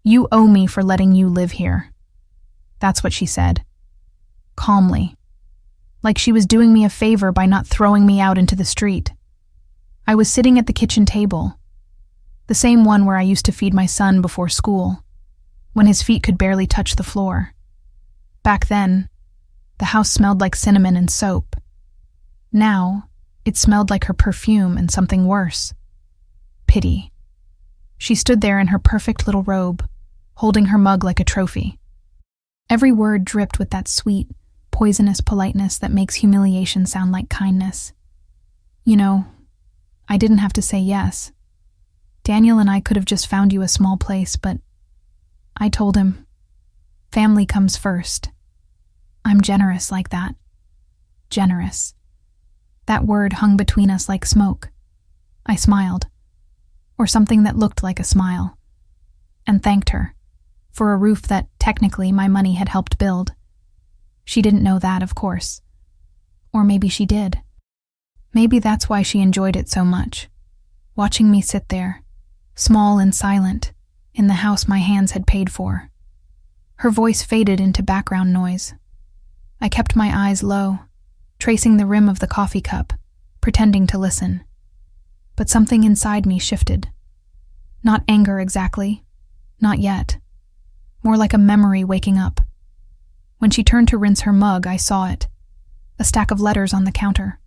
You owe me for letting you live here. That's what she said. Calmly. Like she was doing me a favor by not throwing me out into the street. I was sitting at the kitchen table, the same one where I used to feed my son before school, when his feet could barely touch the floor. Back then, the house smelled like cinnamon and soap. Now, it smelled like her perfume and something worse. Pity. She stood there in her perfect little robe, holding her mug like a trophy. Every word dripped with that sweet, poisonous politeness that makes humiliation sound like kindness. You know, I didn't have to say yes. Daniel and I could have just found you a small place, but I told him, family comes first. I'm generous like that. Generous. That word hung between us like smoke. I smiled, or something that looked like a smile, and thanked her for a roof that technically my money had helped build. She didn't know that, of course. Or maybe she did. Maybe that's why she enjoyed it so much, watching me sit there, small and silent, in the house my hands had paid for. Her voice faded into background noise. I kept my eyes low, tracing the rim of the coffee cup, pretending to listen. But something inside me shifted. Not anger exactly, not yet. More like a memory waking up. When she turned to rinse her mug, I saw it. A stack of letters on the counter.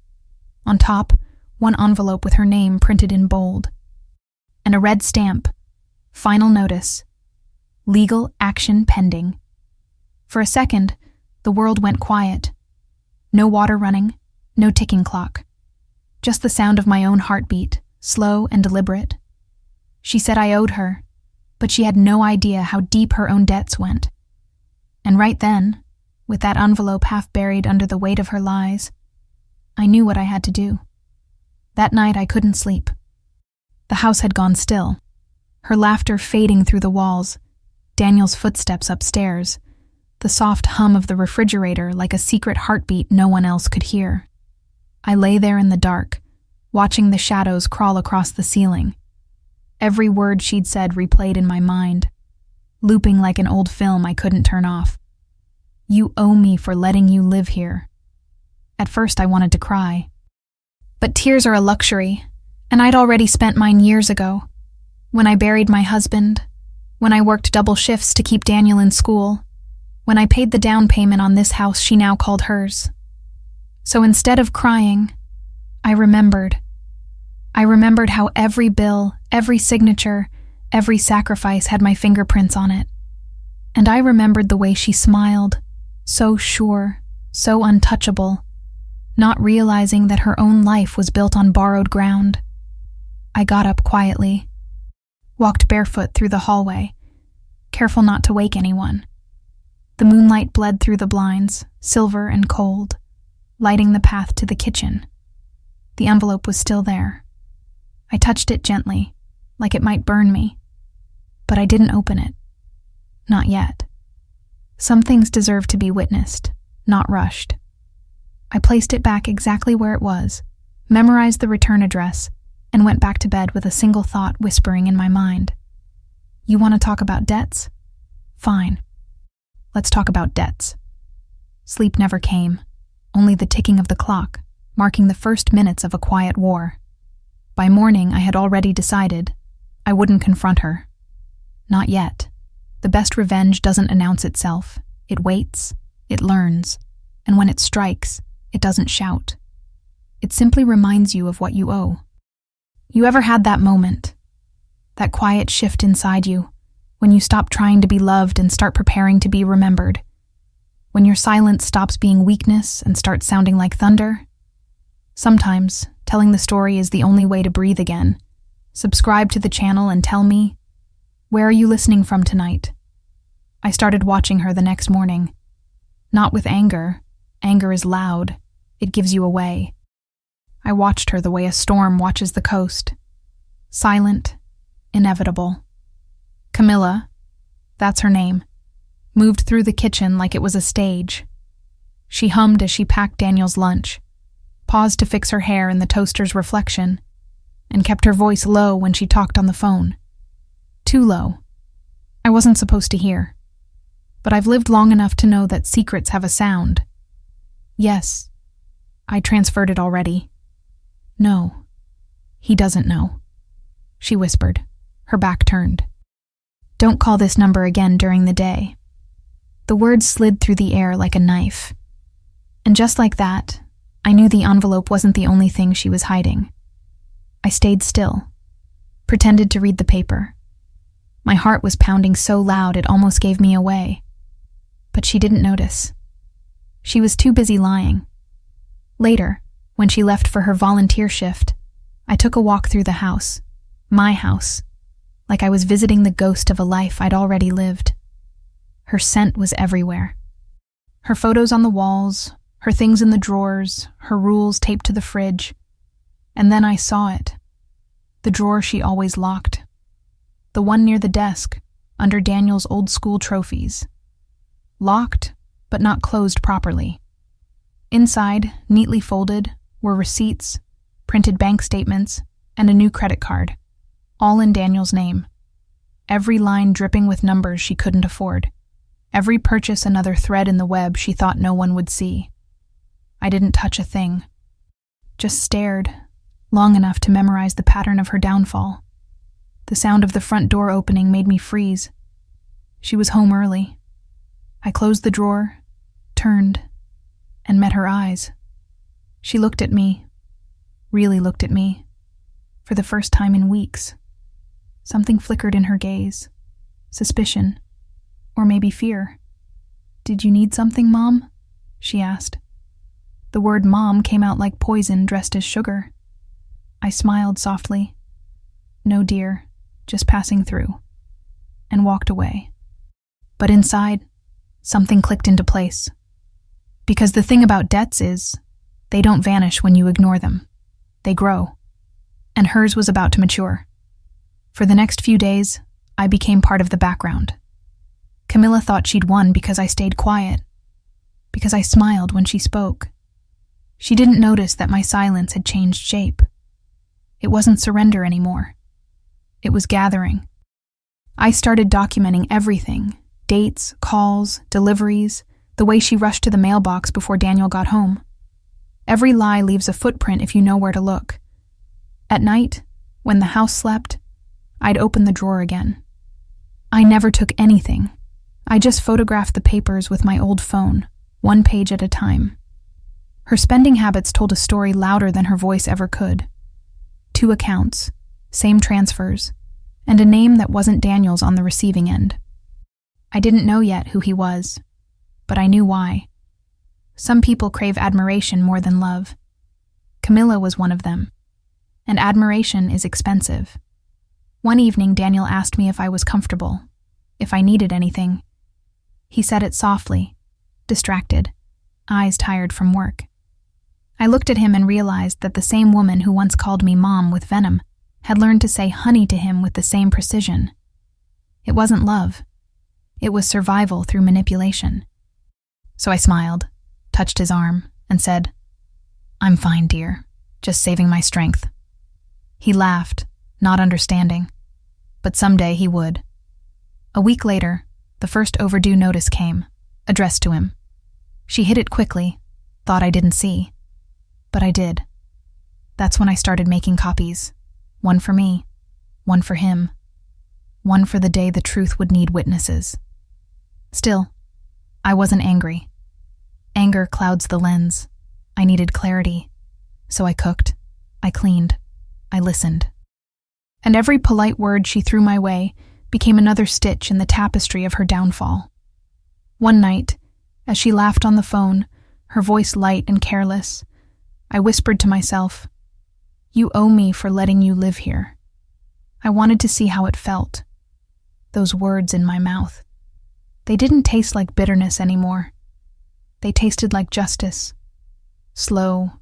On top, one envelope with her name printed in bold. And a red stamp. Final notice. Legal action pending. For a second, the world went quiet. No water running, no ticking clock. Just the sound of my own heartbeat, slow and deliberate. She said I owed her, but she had no idea how deep her own debts went. And right then, with that envelope half buried under the weight of her lies, I knew what I had to do. That night I couldn't sleep. The house had gone still, her laughter fading through the walls, Daniel's footsteps upstairs, the soft hum of the refrigerator like a secret heartbeat no one else could hear. I lay there in the dark, watching the shadows crawl across the ceiling. Every word she'd said replayed in my mind, looping like an old film I couldn't turn off. You owe me for letting you live here. At first I wanted to cry. But tears are a luxury, and I'd already spent mine years ago. When I buried my husband, when I worked double shifts to keep Daniel in school, when I paid the down payment on this house she now called hers. So instead of crying, I remembered. I remembered how every bill, every signature, every sacrifice had my fingerprints on it. And I remembered the way she smiled, so sure, so untouchable, not realizing that her own life was built on borrowed ground. I got up quietly, walked barefoot through the hallway, careful not to wake anyone. The moonlight bled through the blinds, silver and cold, lighting the path to the kitchen. The envelope was still there. I touched it gently, like it might burn me. But I didn't open it. Not yet. Some things deserve to be witnessed, not rushed. I placed it back exactly where it was, memorized the return address, and went back to bed with a single thought whispering in my mind. You want to talk about debts? Fine. Let's talk about debts. Sleep never came, only the ticking of the clock, marking the first minutes of a quiet war. By morning, I had already decided I wouldn't confront her. Not yet. The best revenge doesn't announce itself. It waits, it learns, and when it strikes, it doesn't shout. It simply reminds you of what you owe. You ever had that moment? That quiet shift inside you, when you stop trying to be loved and start preparing to be remembered? When your silence stops being weakness and starts sounding like thunder? Sometimes, telling the story is the only way to breathe again. Subscribe to the channel and tell me, where are you listening from tonight? I started watching her the next morning. Not with anger. Anger is loud. It gives you away. I watched her the way a storm watches the coast. Silent, inevitable. Camila, that's her name, moved through the kitchen like it was a stage. She hummed as she packed Daniel's lunch, paused to fix her hair in the toaster's reflection, and kept her voice low when she talked on the phone. Too low. I wasn't supposed to hear. But I've lived long enough to know that secrets have a sound. Yes, I transferred it already. No, he doesn't know, she whispered, her back turned. Don't call this number again during the day. The words slid through the air like a knife. And just like that, I knew the envelope wasn't the only thing she was hiding. I stayed still, pretended to read the paper. My heart was pounding so loud it almost gave me away. But she didn't notice. She was too busy lying. Later, when she left for her volunteer shift, I took a walk through the house, my house, like I was visiting the ghost of a life I'd already lived. Her scent was everywhere. Her photos on the walls, her things in the drawers, her rules taped to the fridge. And then I saw it. The drawer she always locked. The one near the desk, under Daniel's old school trophies. Locked, but not closed properly. Inside, neatly folded, were receipts, printed bank statements, and a new credit card, all in Daniel's name. Every line dripping with numbers she couldn't afford. Every purchase another thread in the web she thought no one would see. I didn't touch a thing. Just stared, long enough to memorize the pattern of her downfall. The sound of the front door opening made me freeze. She was home early. I closed the drawer, turned, and met her eyes. She looked at me, really looked at me, for the first time in weeks. Something flickered in her gaze. Suspicion, or maybe fear. "Did you need something, Mom?" she asked. The word Mom came out like poison dressed as sugar. I smiled softly. "No, dear, just passing through," and walked away. But inside, something clicked into place. Because the thing about debts is, they don't vanish when you ignore them. They grow. And hers was about to mature. For the next few days, I became part of the background. Camila thought she'd won because I stayed quiet, because I smiled when she spoke. She didn't notice that my silence had changed shape. It wasn't surrender anymore. It was gathering. I started documenting everything: dates, calls, deliveries, the way she rushed to the mailbox before Daniel got home. Every lie leaves a footprint if you know where to look. At night, when the house slept, I'd open the drawer again. I never took anything. I just photographed the papers with my old phone, one page at a time. Her spending habits told a story louder than her voice ever could. 2 accounts, same transfers, and a name that wasn't Daniel's on the receiving end. I didn't know yet who he was, but I knew why. Some people crave admiration more than love. Camila was one of them, and admiration is expensive. One evening, Daniel asked me if I was comfortable, if I needed anything. He said it softly, distracted, eyes tired from work. I looked at him and realized that the same woman who once called me Mom with venom had learned to say honey to him with the same precision. It wasn't love. It was survival through manipulation. So I smiled, touched his arm, and said, "I'm fine, dear, just saving my strength." He laughed, not understanding, but someday he would. A week later, the first overdue notice came, addressed to him. She hid it quickly, thought I didn't see. But I did. That's when I started making copies. One for me, one for him, one for the day the truth would need witnesses. Still, I wasn't angry. Anger clouds the lens. I needed clarity. So I cooked, I cleaned, I listened. And every polite word she threw my way became another stitch in the tapestry of her downfall. One night, as she laughed on the phone, her voice light and careless, I whispered to myself, "You owe me for letting you live here." I wanted to see how it felt. Those words in my mouth. They didn't taste like bitterness anymore. They tasted like justice. Slow,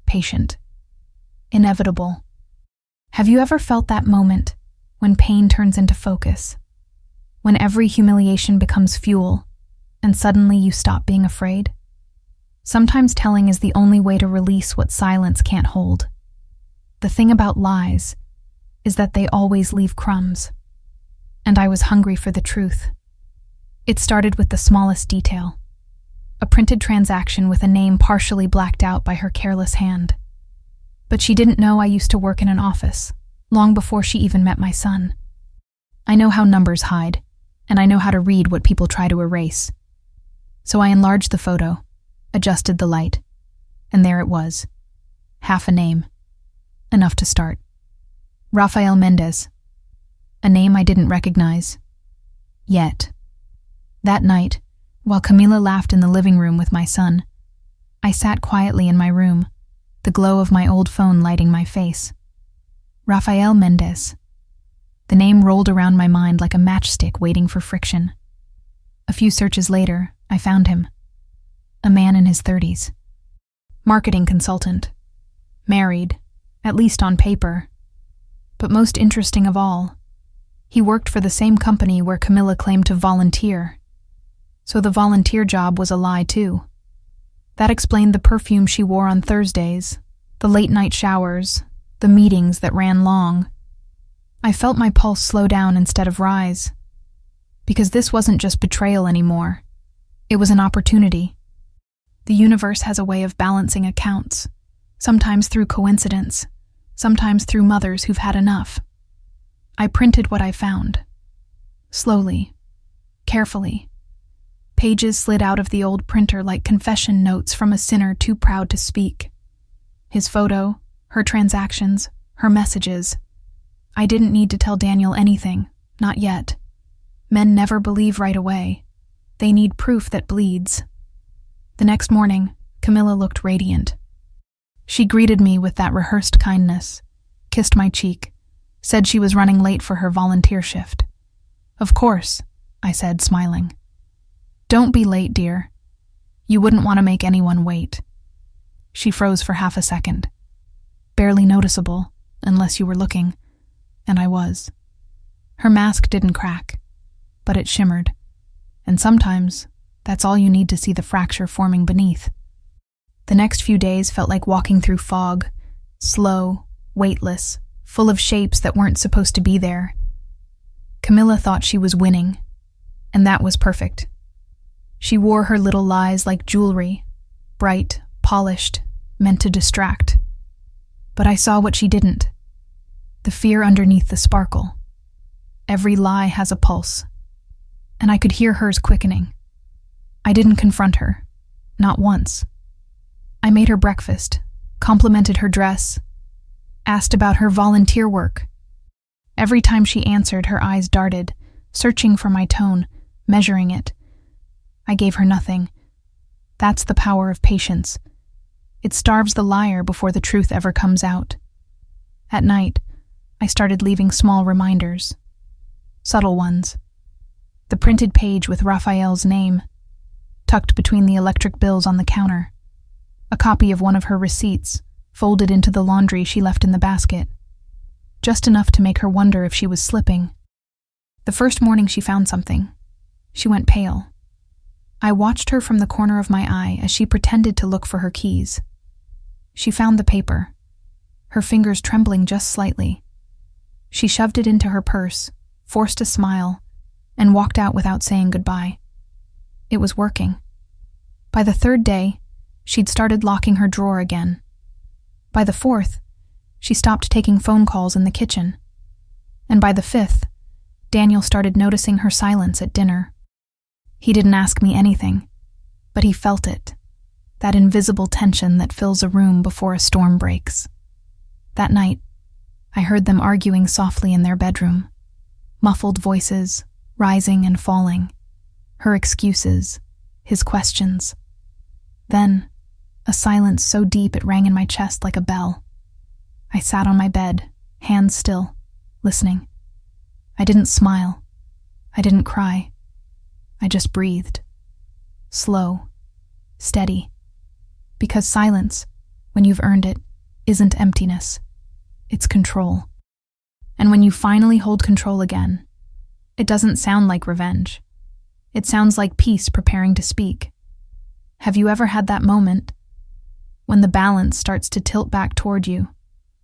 patient, inevitable. Have you ever felt that moment when pain turns into focus? When every humiliation becomes fuel, and suddenly you stop being afraid? Sometimes telling is the only way to release what silence can't hold. The thing about lies is that they always leave crumbs. and I was hungry for the truth. It started with the smallest detail. A printed transaction with a name partially blacked out by her careless hand. But she didn't know I used to work in an office, long before she even met my son. I know how numbers hide, and I know how to read what people try to erase. So I enlarged the photo, adjusted the light, and there it was. Half a name. Enough to start. Rafael Mendez. A name I didn't recognize. Yet. That night, while Camila laughed in the living room with my son, I sat quietly in my room, the glow of my old phone lighting my face. Rafael Mendez. The name rolled around my mind like a matchstick waiting for friction. A few searches later, I found him. A man in his 30s. Marketing consultant. Married, at least on paper. But most interesting of all, he worked for the same company where Camila claimed to volunteer. So the volunteer job was a lie too. That explained the perfume she wore on Thursdays, the late-night showers, the meetings that ran long. I felt my pulse slow down instead of rise. Because this wasn't just betrayal anymore. It was an opportunity. The universe has a way of balancing accounts, sometimes through coincidence, sometimes through mothers who've had enough. I printed what I found. Slowly, carefully. Pages slid out of the old printer like confession notes from a sinner too proud to speak. His photo, her transactions, her messages. I didn't need to tell Daniel anything, not yet. Men never believe right away. They need proof that bleeds. The next morning, Camila looked radiant. She greeted me with that rehearsed kindness, kissed my cheek, said she was running late for her volunteer shift. Of course, I said, smiling. Don't be late, dear. You wouldn't want to make anyone wait. She froze for half a second. Barely noticeable, unless you were looking, and I was. Her mask didn't crack, but it shimmered, and sometimes that's all you need to see the fracture forming beneath. The next few days felt like walking through fog, slow, weightless, full of shapes that weren't supposed to be there. Camila thought she was winning, and that was perfect. She wore her little lies like jewelry, bright, polished, meant to distract. But I saw what she didn't. The fear underneath the sparkle. Every lie has a pulse, and I could hear hers quickening. I didn't confront her, not once. I made her breakfast, complimented her dress, asked about her volunteer work. Every time she answered, her eyes darted, searching for my tone, measuring it. I gave her nothing. That's the power of patience. It starves the liar before the truth ever comes out. At night, I started leaving small reminders. Subtle ones. The printed page with Raphael's name, tucked between the electric bills on the counter. A copy of one of her receipts, folded into the laundry she left in the basket. Just enough to make her wonder if she was slipping. The first morning she found something. She went pale. I watched her from the corner of my eye as she pretended to look for her keys. She found the paper, her fingers trembling just slightly. She shoved it into her purse, forced a smile, and walked out without saying goodbye. It was working. By the third day, she'd started locking her drawer again. By the fourth, she stopped taking phone calls in the kitchen. And by the fifth, Daniel started noticing her silence at dinner. He didn't ask me anything, but he felt it, that invisible tension that fills a room before a storm breaks. That night, I heard them arguing softly in their bedroom, muffled voices, rising and falling, her excuses, his questions. Then, a silence so deep it rang in my chest like a bell. I sat on my bed, hands still, listening. I didn't smile. I didn't cry. I just breathed. Slow, steady. Because silence, when you've earned it, isn't emptiness. It's control. And when you finally hold control again, it doesn't sound like revenge. It sounds like peace preparing to speak. Have you ever had that moment? When the balance starts to tilt back toward you,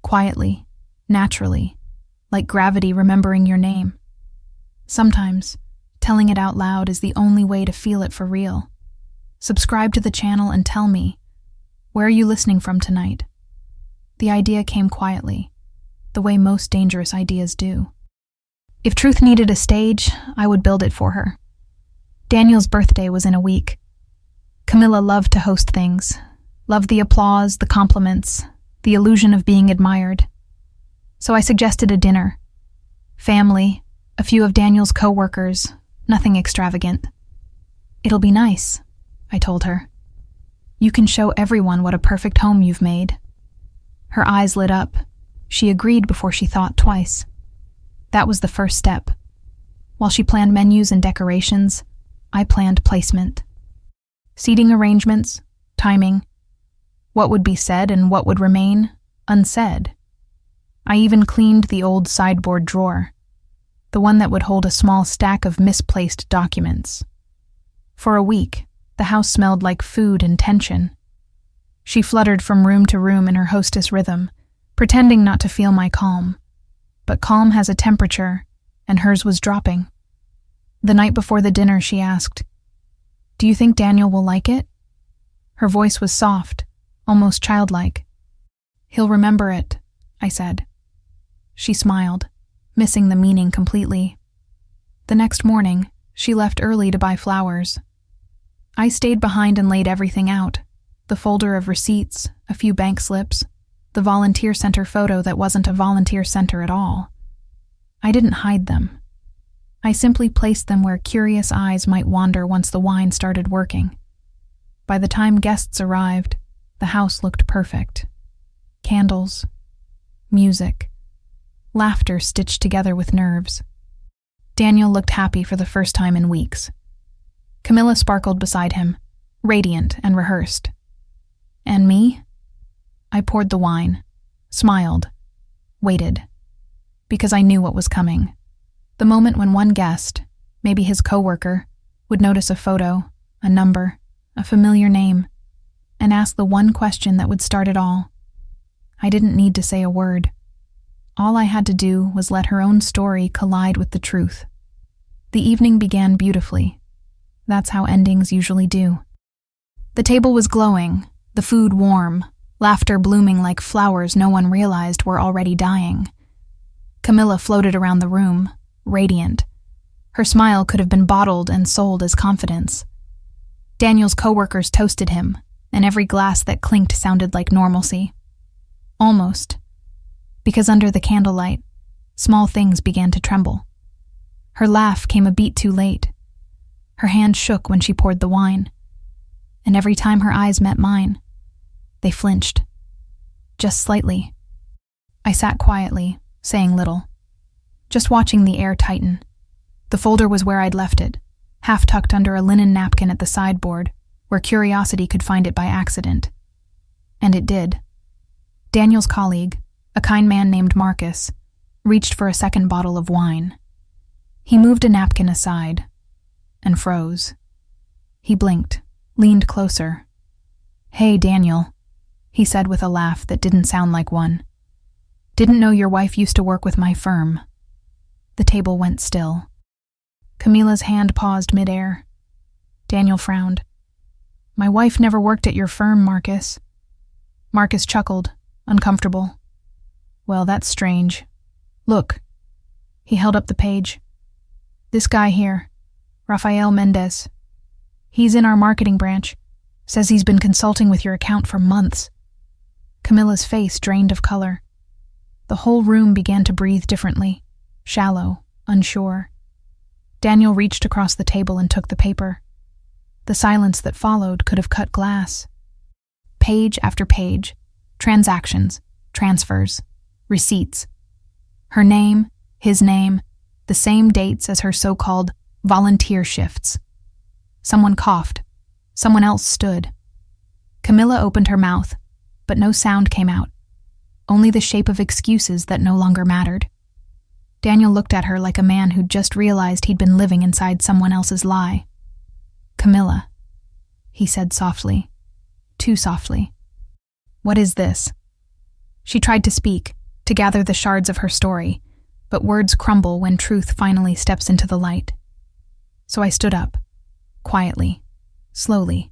quietly, naturally, like gravity remembering your name. Sometimes, telling it out loud is the only way to feel it for real. Subscribe to the channel and tell me, where are you listening from tonight? The idea came quietly, the way most dangerous ideas do. If truth needed a stage, I would build it for her. Daniel's birthday was in a week. Camila loved to host things, loved the applause, the compliments, the illusion of being admired. So I suggested a dinner. Family, a few of Daniel's co-workers, nothing extravagant. It'll be nice, I told her. You can show everyone what a perfect home you've made. Her eyes lit up. She agreed before she thought twice. That was the first step. While she planned menus and decorations, I planned placement. Seating arrangements, timing, what would be said and what would remain unsaid. I even cleaned the old sideboard drawer, the one that would hold a small stack of misplaced documents. For a week, the house smelled like food and tension. She fluttered from room to room in her hostess rhythm, pretending not to feel my calm. But calm has a temperature, and hers was dropping. The night before the dinner, she asked, "Do you think Daniel will like it?" Her voice was soft, almost childlike. "He'll remember it," I said. She smiled, missing the meaning completely. The next morning, she left early to buy flowers. I stayed behind and laid everything out, the folder of receipts, a few bank slips, the volunteer center photo that wasn't a volunteer center at all. I didn't hide them. I simply placed them where curious eyes might wander once the wine started working. By the time guests arrived, the house looked perfect. Candles, music, laughter stitched together with nerves. Daniel looked happy for the first time in weeks. Camila sparkled beside him, radiant and rehearsed. And me? I poured the wine, smiled, waited, because I knew what was coming. The moment when one guest, maybe his coworker, would notice a photo, a number, a familiar name, and ask the one question that would start it all. I didn't need to say a word. All I had to do was let her own story collide with the truth. The evening began beautifully. That's how endings usually do. The table was glowing, the food warm, laughter blooming like flowers no one realized were already dying. Camila floated around the room, radiant. Her smile could have been bottled and sold as confidence. Daniel's coworkers toasted him, and every glass that clinked sounded like normalcy. Almost. Because under the candlelight, small things began to tremble. Her laugh came a beat too late. Her hand shook when she poured the wine. And every time her eyes met mine, they flinched. Just slightly. I sat quietly, saying little. Just watching the air tighten. The folder was where I'd left it, half tucked under a linen napkin at the sideboard, where curiosity could find it by accident. And it did. Daniel's colleague, a kind man named Marcus, reached for a second bottle of wine. He moved a napkin aside and froze. He blinked, leaned closer. "Hey, Daniel," he said with a laugh that didn't sound like one. "Didn't know your wife used to work with my firm." The table went still. Camila's hand paused midair. Daniel frowned. "My wife never worked at your firm, Marcus." Marcus chuckled, uncomfortable. "Well, that's strange. Look." He held up the page. "This guy here, Rafael Mendez. He's in our marketing branch. Says he's been consulting with your account for months." Camila's face drained of color. The whole room began to breathe differently, shallow, unsure. Daniel reached across the table and took the paper. The silence that followed could have cut glass. Page after page, transactions, transfers, receipts. Her name, his name, the same dates as her so-called volunteer shifts. Someone coughed. Someone else stood. Camila opened her mouth, but no sound came out. Only the shape of excuses that no longer mattered. Daniel looked at her like a man who'd just realized he'd been living inside someone else's lie. "Camila," he said softly, too softly. "What is this?" She tried to speak, to gather the shards of her story, but words crumble when truth finally steps into the light. So I stood up, quietly, slowly,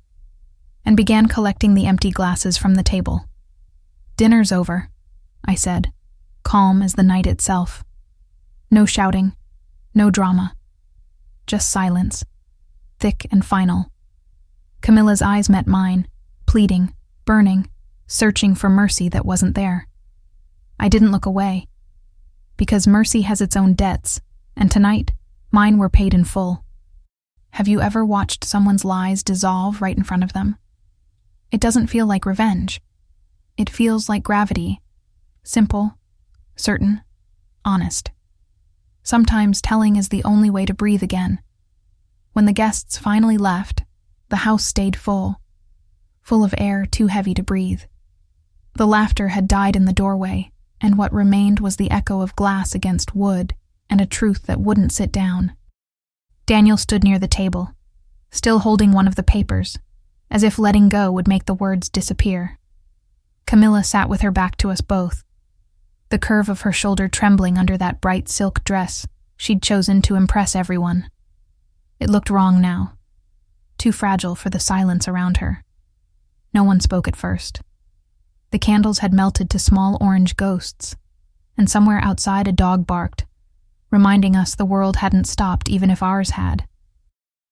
and began collecting the empty glasses from the table. "Dinner's over," I said, calm as the night itself. No shouting, no drama, just silence, thick and final. Camilla's eyes met mine, pleading, burning, searching for mercy that wasn't there. I didn't look away, because mercy has its own debts, and tonight, mine were paid in full. Have you ever watched someone's lies dissolve right in front of them? It doesn't feel like revenge. It feels like gravity, simple, certain, honest. Sometimes telling is the only way to breathe again. When the guests finally left, the house stayed full of air too heavy to breathe. The laughter had died in the doorway, and what remained was the echo of glass against wood and a truth that wouldn't sit down. Daniel stood near the table, still holding one of the papers, as if letting go would make the words disappear. Camila sat with her back to us both, the curve of her shoulder trembling under that bright silk dress she'd chosen to impress everyone. It looked wrong now, too fragile for the silence around her. No one spoke at first. The candles had melted to small orange ghosts, and somewhere outside a dog barked, reminding us the world hadn't stopped even if ours had.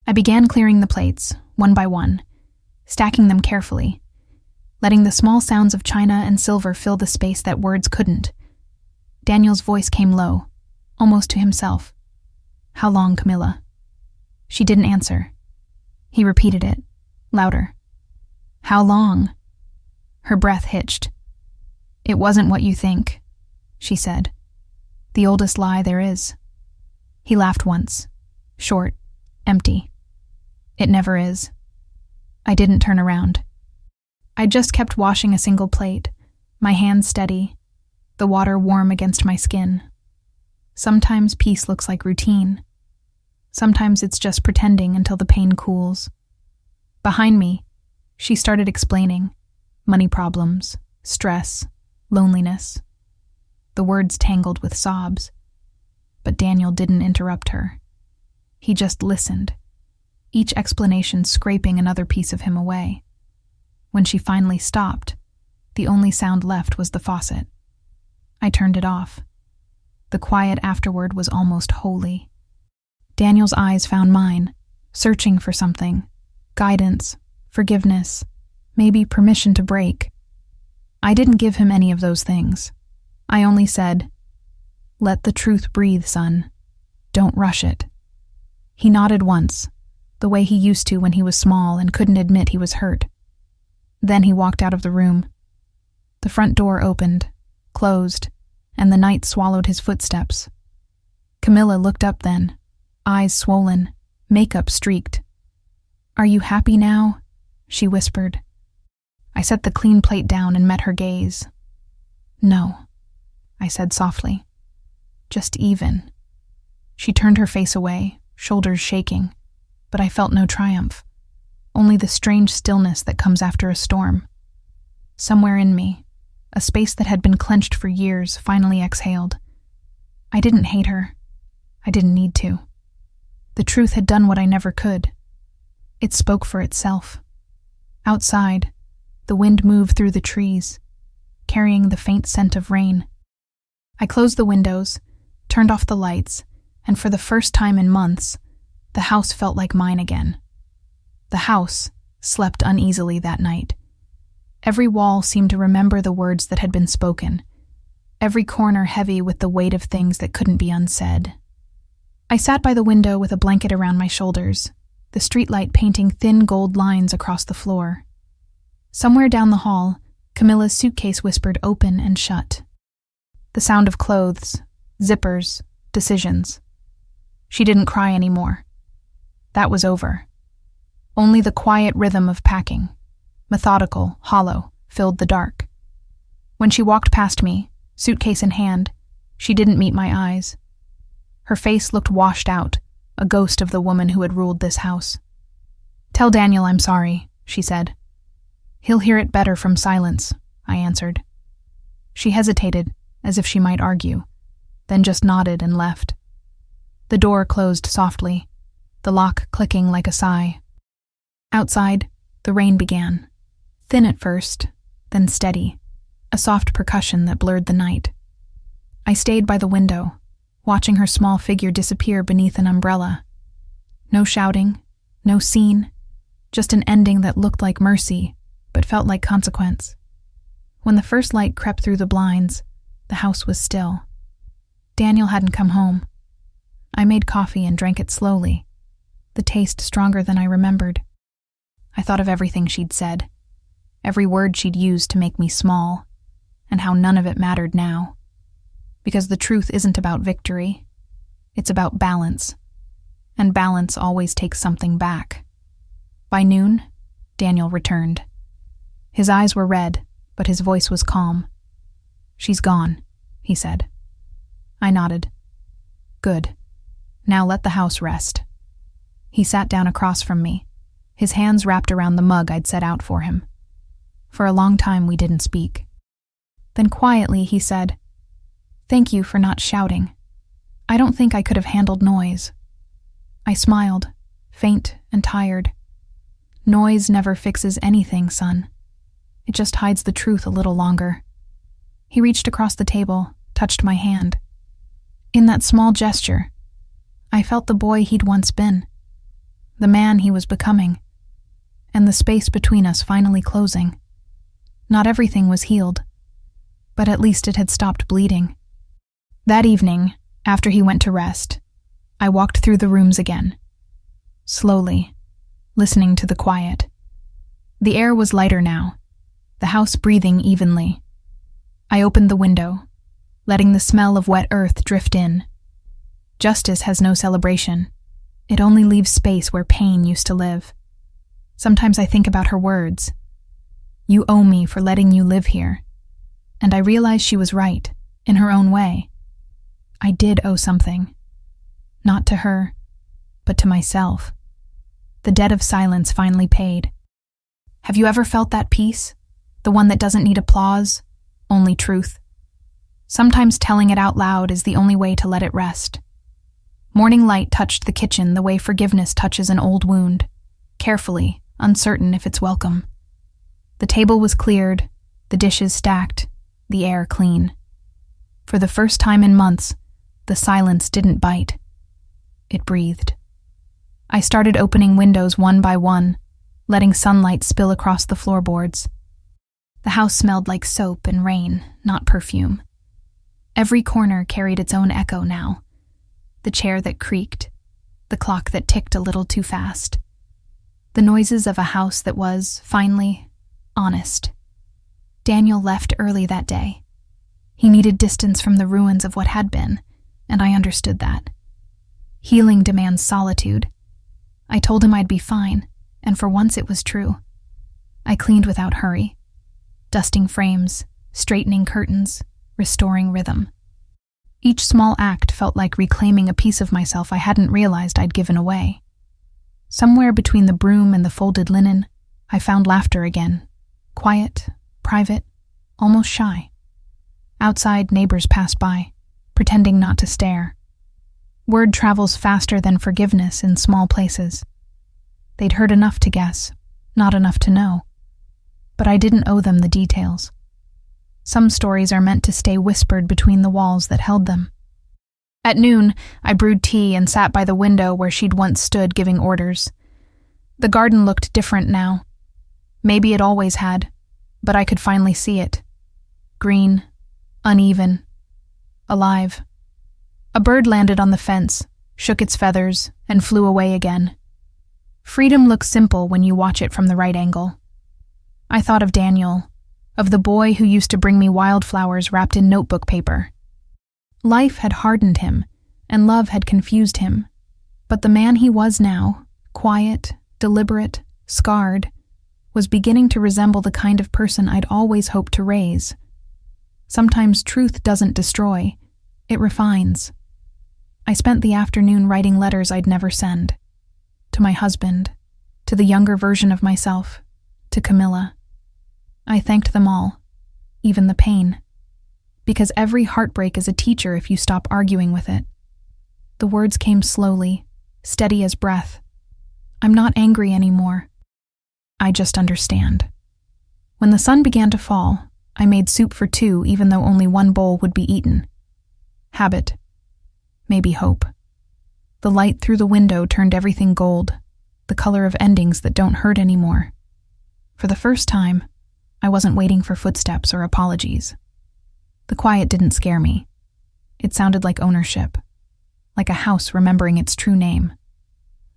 I began clearing the plates, one by one, stacking them carefully, letting the small sounds of china and silver fill the space that words couldn't. Daniel's voice came low, almost to himself. "How long, Camila?" She didn't answer. He repeated it, louder. "How long?" Her breath hitched. "It wasn't what you think," she said. "The oldest lie there is." He laughed once, short, empty. "It never is." I didn't turn around. I just kept washing a single plate, my hands steady, the water warm against my skin. Sometimes peace looks like routine. Sometimes it's just pretending until the pain cools. Behind me, she started explaining. Money problems, stress, loneliness. The words tangled with sobs. But Daniel didn't interrupt her. He just listened, each explanation scraping another piece of him away. When she finally stopped, the only sound left was the faucet. I turned it off. The quiet afterward was almost holy. Daniel's eyes found mine, searching for something. Guidance, forgiveness, maybe permission to break. I didn't give him any of those things. I only said, "Let the truth breathe, son. Don't rush it." He nodded once, the way he used to when he was small and couldn't admit he was hurt. Then he walked out of the room. The front door opened, closed, and the night swallowed his footsteps. Camila looked up then, eyes swollen, makeup streaked. "Are you happy now?" she whispered. I set the clean plate down and met her gaze. "No," I said softly. "Just even." She turned her face away, shoulders shaking, but I felt no triumph, only the strange stillness that comes after a storm. Somewhere in me, a space that had been clenched for years finally exhaled. I didn't hate her. I didn't need to. The truth had done what I never could. It spoke for itself. Outside, the wind moved through the trees, carrying the faint scent of rain. I closed the windows, turned off the lights, and for the first time in months, the house felt like mine again. The house slept uneasily that night. Every wall seemed to remember the words that had been spoken, every corner heavy with the weight of things that couldn't be unsaid. I sat by the window with a blanket around my shoulders, the streetlight painting thin gold lines across the floor. Somewhere down the hall, Camilla's suitcase whispered open and shut. The sound of clothes, zippers, decisions. She didn't cry anymore. That was over. Only the quiet rhythm of packing, methodical, hollow, filled the dark. When she walked past me, suitcase in hand, she didn't meet my eyes. Her face looked washed out, a ghost of the woman who had ruled this house. "Tell Daniel I'm sorry," she said. "He'll hear it better from silence," I answered. She hesitated, as if she might argue. then just nodded and left. The door closed softly, the lock clicking like a sigh. Outside, the rain began, thin at first, then steady, a soft percussion that blurred the night. I stayed by the window, watching her small figure disappear beneath an umbrella. No shouting, no scene, just an ending that looked like mercy, but felt like consequence. When the first light crept through the blinds, the house was still. Daniel hadn't come home. I made coffee and drank it slowly, the taste stronger than I remembered. I thought of everything she'd said, every word she'd used to make me small, and how none of it mattered now. Because the truth isn't about victory, it's about balance, and balance always takes something back. By noon, Daniel returned. His eyes were red, but his voice was calm. "She's gone," he said. I nodded. "Good. Now let the house rest." He sat down across from me, his hands wrapped around the mug I'd set out for him. For a long time we didn't speak. Then quietly he said, "Thank you for not shouting. I don't think I could have handled noise." I smiled, faint and tired. Noise never fixes anything, son. It just hides the truth a little longer. He reached across the table, touched my hand. In that small gesture, I felt the boy he'd once been, the man he was becoming, and the space between us finally closing. Not everything was healed, but at least it had stopped bleeding. That evening, after he went to rest, I walked through the rooms again, slowly, listening to the quiet. The air was lighter now, the house breathing evenly. I opened the window, letting the smell of wet earth drift in. Justice has no celebration. It only leaves space where pain used to live. Sometimes I think about her words. "You owe me for letting you live here." And I realize she was right, in her own way. I did owe something. Not to her, but to myself. The debt of silence finally paid. Have you ever felt that peace? The one that doesn't need applause, only truth. Sometimes telling it out loud is the only way to let it rest. Morning light touched the kitchen the way forgiveness touches an old wound, carefully, uncertain if it's welcome. The table was cleared, the dishes stacked, the air clean. For the first time in months, the silence didn't bite. It breathed. I started opening windows one by one, letting sunlight spill across the floorboards. The house smelled like soap and rain, not perfume. Every corner carried its own echo now. The chair that creaked, the clock that ticked a little too fast. The noises of a house that was, finally, honest. Daniel left early that day. He needed distance from the ruins of what had been, and I understood that. Healing demands solitude. I told him I'd be fine, and for once it was true. I cleaned without hurry, dusting frames, straightening curtains, restoring rhythm. Each small act felt like reclaiming a piece of myself I hadn't realized I'd given away. Somewhere between the broom and the folded linen, I found laughter again, quiet, private, almost shy. Outside, neighbors passed by, pretending not to stare. Word travels faster than forgiveness in small places. They'd heard enough to guess, not enough to know. But I didn't owe them the details. Some stories are meant to stay whispered between the walls that held them. At noon, I brewed tea and sat by the window where she'd once stood giving orders. The garden looked different now. Maybe it always had, but I could finally see it. Green, uneven, alive. A bird landed on the fence, shook its feathers, and flew away again. Freedom looks simple when you watch it from the right angle. I thought of Daniel, of the boy who used to bring me wildflowers wrapped in notebook paper. Life had hardened him, and love had confused him. But the man he was now, quiet, deliberate, scarred, was beginning to resemble the kind of person I'd always hoped to raise. Sometimes truth doesn't destroy, it refines. I spent the afternoon writing letters I'd never send. To my husband, to the younger version of myself, to Camila. I thanked them all, even the pain. Because every heartbreak is a teacher if you stop arguing with it. The words came slowly, steady as breath. I'm not angry anymore. I just understand. When the sun began to fall, I made soup for 2 even though only 1 bowl would be eaten. Habit. Maybe hope. The light through the window turned everything gold, the color of endings that don't hurt anymore. For the first time, I wasn't waiting for footsteps or apologies. The quiet didn't scare me. It sounded like ownership, like a house remembering its true name.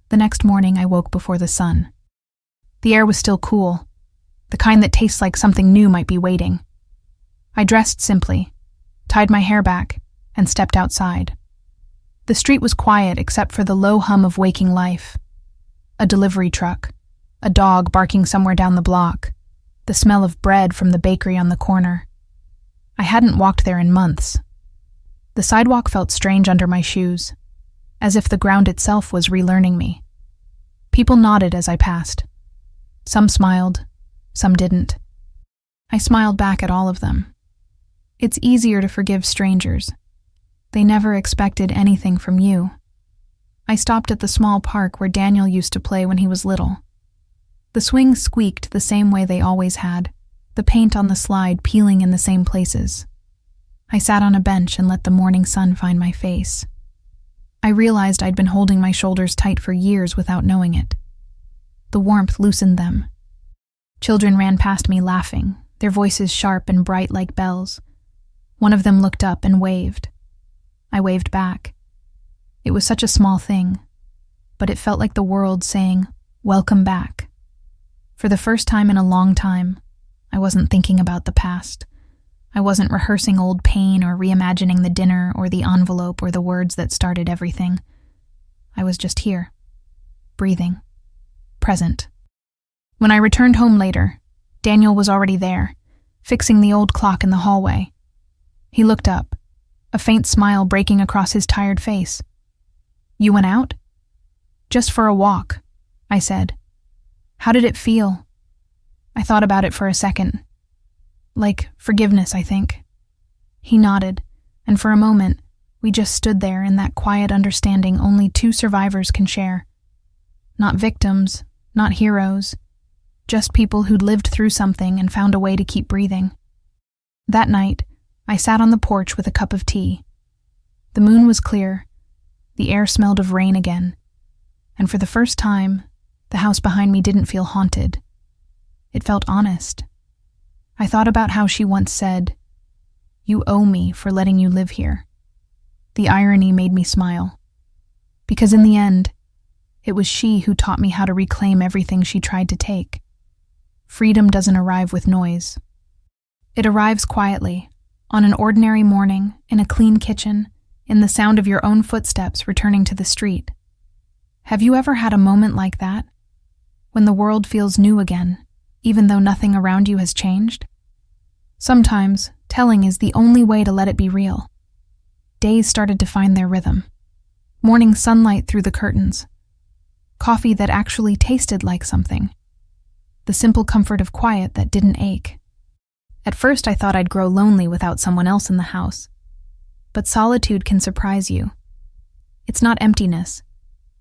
The next morning, I woke before the sun. The air was still cool, the kind that tastes like something new might be waiting. I dressed simply, tied my hair back, and stepped outside. The street was quiet except for the low hum of waking life. A delivery truck, a dog barking somewhere down the block, the smell of bread from the bakery on the corner. I hadn't walked there in months. The sidewalk felt strange under my shoes, as if the ground itself was relearning me. People nodded as I passed. Some smiled, some didn't. I smiled back at all of them. It's easier to forgive strangers. They never expected anything from you. I stopped at the small park where Daniel used to play when he was little. The swings squeaked the same way they always had, the paint on the slide peeling in the same places. I sat on a bench and let the morning sun find my face. I realized I'd been holding my shoulders tight for years without knowing it. The warmth loosened them. Children ran past me laughing, their voices sharp and bright like bells. One of them looked up and waved. I waved back. It was such a small thing, but it felt like the world saying, "Welcome back." For the first time in a long time, I wasn't thinking about the past. I wasn't rehearsing old pain or reimagining the dinner or the envelope or the words that started everything. I was just here, breathing, present. When I returned home later, Daniel was already there, fixing the old clock in the hallway. He looked up, a faint smile breaking across his tired face. "You went out?" "Just for a walk," I said. "How did it feel?" I thought about it for a second. Like forgiveness, I think. He nodded, and for a moment, we just stood there in that quiet understanding only 2 survivors can share. Not victims, not heroes, just people who'd lived through something and found a way to keep breathing. That night, I sat on the porch with a cup of tea. The moon was clear, the air smelled of rain again, and for the first time, the house behind me didn't feel haunted. It felt honest. I thought about how she once said, "You owe me for letting you live here." The irony made me smile. Because in the end, it was she who taught me how to reclaim everything she tried to take. Freedom doesn't arrive with noise. It arrives quietly, on an ordinary morning, in a clean kitchen, in the sound of your own footsteps returning to the street. Have you ever had a moment like that? When the world feels new again, even though nothing around you has changed? Sometimes, telling is the only way to let it be real. Days started to find their rhythm. Morning sunlight through the curtains. Coffee that actually tasted like something. The simple comfort of quiet that didn't ache. At first I thought I'd grow lonely without someone else in the house. But solitude can surprise you. It's not emptiness.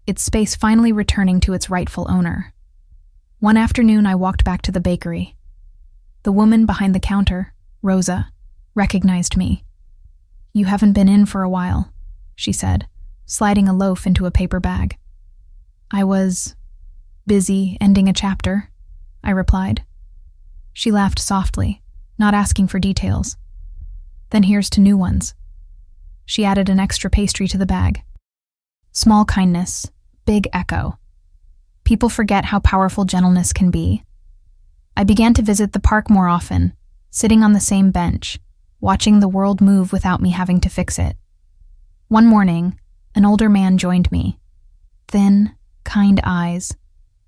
It's space finally returning to its rightful owner. One afternoon I walked back to the bakery. The woman behind the counter, Rosa, recognized me. "You haven't been in for a while," she said, sliding a loaf into a paper bag. "I was busy ending a chapter," I replied. She laughed softly, not asking for details. "Then here's to new ones." She added an extra pastry to the bag. Small kindness, big echo. People forget how powerful gentleness can be. I began to visit the park more often, sitting on the same bench, watching the world move without me having to fix it. One morning, an older man joined me. Thin, kind eyes,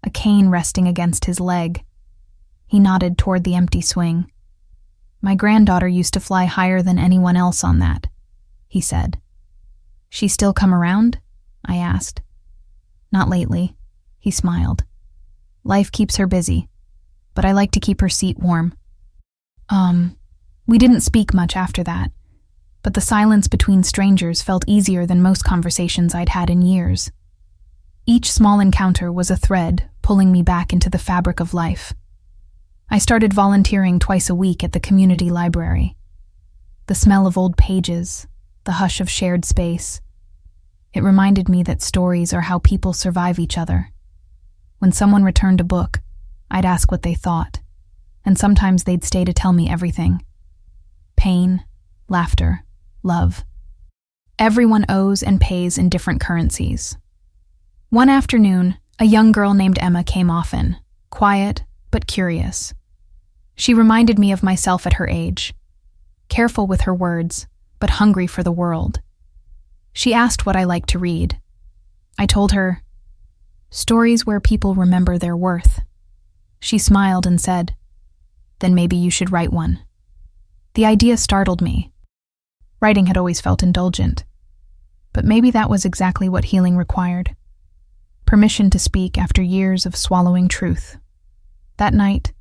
a cane resting against his leg. He nodded toward the empty swing. "My granddaughter used to fly higher than anyone else on that," he said. "She still come around?" I asked. "Not lately," he smiled. "Life keeps her busy, but I like to keep her seat warm." We didn't speak much after that. but the silence between strangers felt easier than most conversations I'd had in years. Each small encounter was a thread pulling me back into the fabric of life. I started volunteering twice a week at the community library. The smell of old pages, the hush of shared space. It reminded me that stories are how people survive each other. When someone returned a book, I'd ask what they thought, and sometimes they'd stay to tell me everything. Pain, laughter, love. Everyone owes and pays in different currencies. One afternoon, a young girl named Emma came often, quiet but curious. She reminded me of myself at her age, careful with her words, but hungry for the world. She asked what I liked to read. I told her, stories where people remember their worth. She smiled and said, then maybe you should write one. The idea startled me. Writing had always felt indulgent, but maybe that was exactly what healing required. Permission to speak after years of swallowing truth. That night,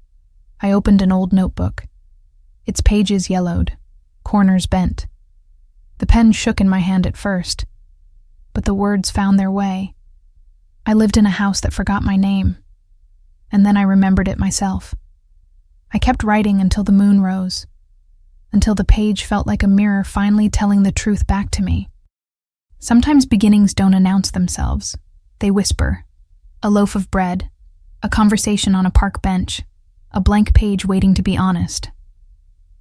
I opened an old notebook. Its pages yellowed, corners bent. The pen shook in my hand at first, but the words found their way. I lived in a house that forgot my name, and then I remembered it myself. I kept writing until the moon rose, until the page felt like a mirror finally telling the truth back to me. Sometimes beginnings don't announce themselves. They whisper. A loaf of bread, a conversation on a park bench, a blank page waiting to be honest.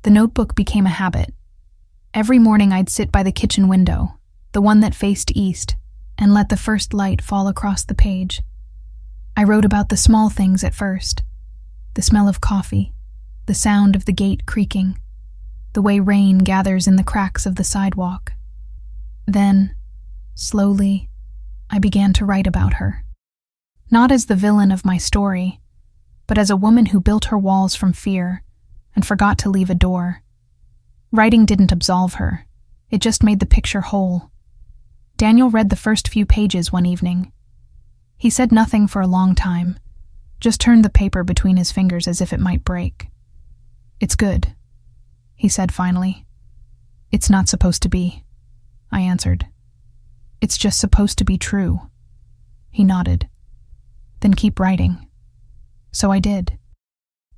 The notebook became a habit. Every morning I'd sit by the kitchen window, the one that faced east, and let the first light fall across the page. I wrote about the small things at first. The smell of coffee, the sound of the gate creaking, the way rain gathers in the cracks of the sidewalk. Then, slowly, I began to write about her. Not as the villain of my story, but as a woman who built her walls from fear and forgot to leave a door. Writing didn't absolve her. It just made the picture whole. Daniel read the first few pages one evening. He said nothing for a long time, just turned the paper between his fingers as if it might break. "It's good," he said finally. "It's not supposed to be," I answered. "It's just supposed to be true." He nodded. "Then keep writing." So I did.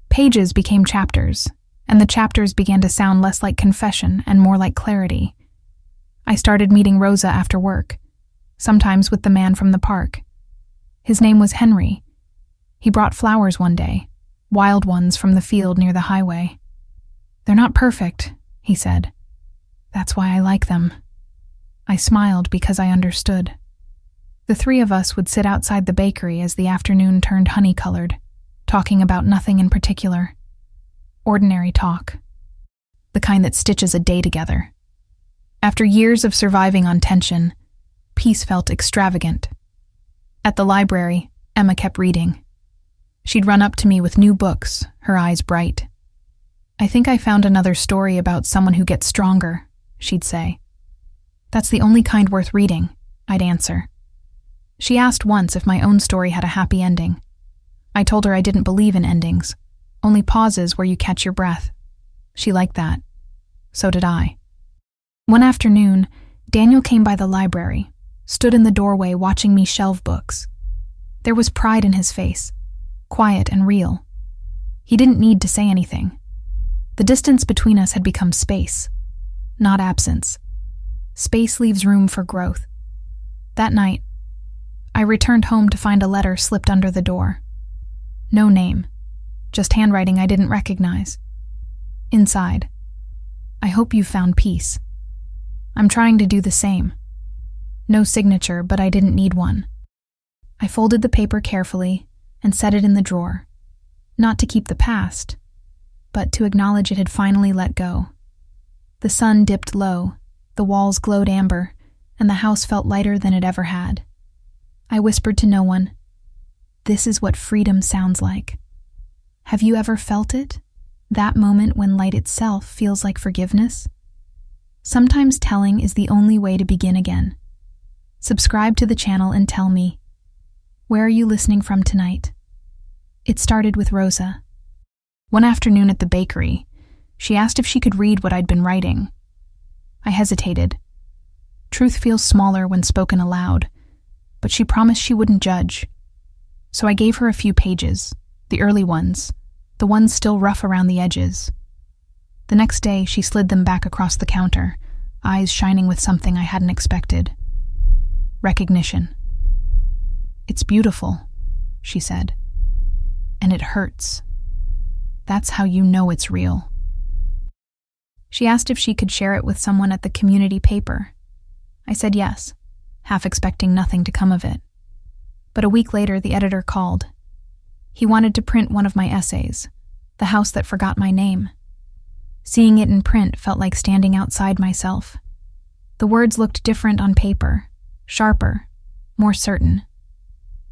Pages became chapters, and the chapters began to sound less like confession and more like clarity. I started meeting Rosa after work, sometimes with the man from the park. His name was Henry. He brought flowers one day, wild ones from the field near the highway. "They're not perfect," he said. "That's why I like them." I smiled because I understood. The three of us would sit outside the bakery as the afternoon turned honey-colored, talking about nothing in particular. Ordinary talk. The kind that stitches a day together. After years of surviving on tension, peace felt extravagant. At the library, Emma kept reading. She'd run up to me with new books, her eyes bright. "I think I found another story about someone who gets stronger," she'd say. "That's the only kind worth reading," I'd answer. She asked once if my own story had a happy ending. I told her I didn't believe in endings, only pauses where you catch your breath. She liked that. So did I. One afternoon, Daniel came by the library, stood in the doorway watching me shelve books. There was pride in his face, quiet and real. He didn't need to say anything. The distance between us had become space, not absence. Space leaves room for growth. That night, I returned home to find a letter slipped under the door. No name, just handwriting I didn't recognize. Inside, "I hope you found peace. I'm trying to do the same." No signature, but I didn't need one. I folded the paper carefully and set it in the drawer, not to keep the past, but to acknowledge it had finally let go. The sun dipped low, the walls glowed amber, and the house felt lighter than it ever had. I whispered to no one, "This is what freedom sounds like." Have you ever felt it? That moment when light itself feels like forgiveness? Sometimes telling is the only way to begin again. Subscribe to the channel and tell me, where are you listening from tonight? It started with Rosa. One afternoon at the bakery, she asked if she could read what I'd been writing. I hesitated. Truth feels smaller when spoken aloud, but she promised she wouldn't judge. So I gave her a few pages, the early ones, the ones still rough around the edges. The next day, she slid them back across the counter, eyes shining with something I hadn't expected. Recognition. "It's beautiful," she said. "And it hurts. That's how you know it's real." She asked if she could share it with someone at the community paper. I said yes, half expecting nothing to come of it. But a week later, the editor called. He wanted to print one of my essays, The House That Forgot My Name. Seeing it in print felt like standing outside myself. The words looked different on paper, sharper, more certain.